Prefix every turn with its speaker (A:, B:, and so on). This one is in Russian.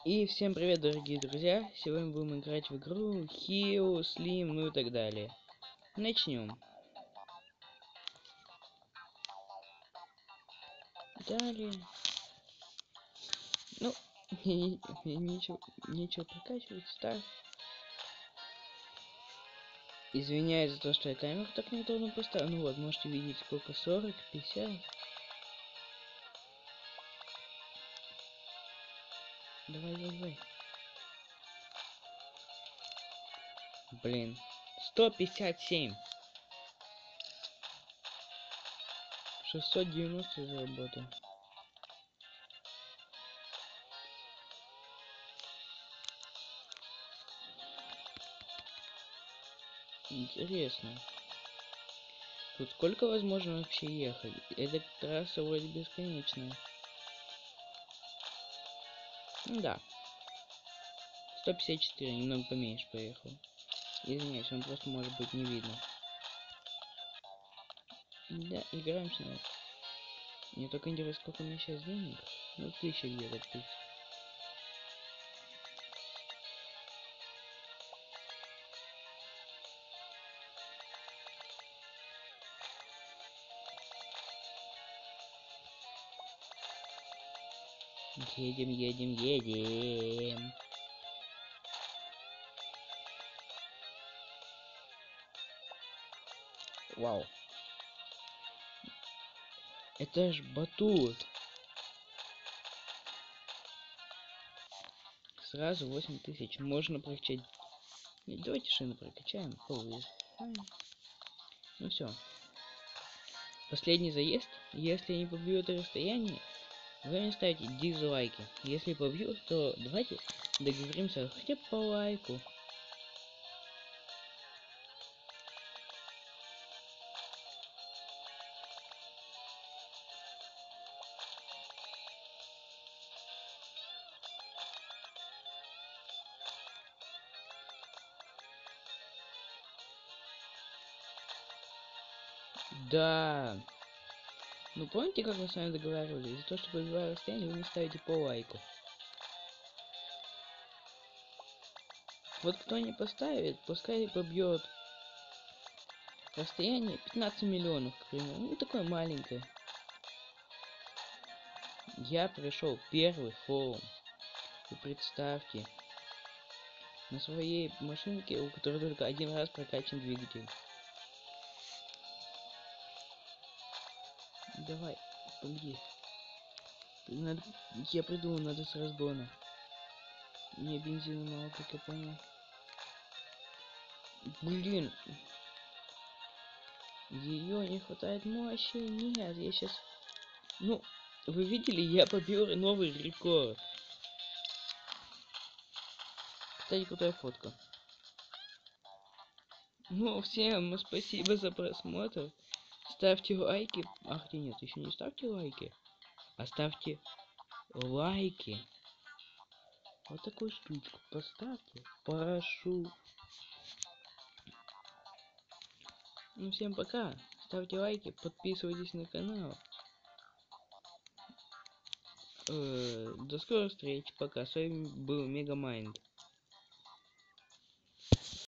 A: И всем привет, дорогие друзья! Сегодня будем играть в игру Hio, Slim, ну и так далее. Начнем. Далее. Ну, нечего прокачивать, старт. Извиняюсь за то, что я таймер так неудобно поставил. Ну вот, можете видеть сколько, 40, 50. Давай. Блин, 157. 690 заработал. Интересно. Тут сколько возможно вообще ехать? Эта трасса вроде бесконечная. Да. 154, немного поменьше поехал. Извиняюсь, он просто может быть не видно. Да, играем снова. Мне только интересно, сколько у меня сейчас денег. Ну, 1000 где-то тут. Едем. Вау. Это ж батут. Сразу 8000. Можно прокачать. Нет, давайте шины прокачаем. Ну все. Последний заезд. Если не побью это расстояние, вы мне ставите дизлайки. Если побью, то давайте договоримся хотя бы по лайку. Да. Ну помните, как мы с вами договаривались? За то, что побиваю расстояние, вы мне ставите по лайку. Вот кто не поставит, пускай побьет расстояние 15 миллионов, к примеру. Ну такое маленькое. Я пришел первый форум. И представьте, на своей машинке, у которой только один раз прокачан двигатель. Давай, победи. Надо... Я придумал, надо с разгона. Мне бензина мало, как я понял. Блин. Ее не хватает мощи. Нет, я сейчас... Ну, вы видели, я побил новый рекорд. Кстати, крутая фотка. Ну, всем спасибо за просмотр. Ставьте лайки. Ах, где нет, еще не ставьте лайки. А ставьте лайки. Вот такую штучку поставьте. Прошу. Ну, всем пока. Ставьте лайки, подписывайтесь на канал. До скорых встреч. Пока. С вами был Мегамайнд.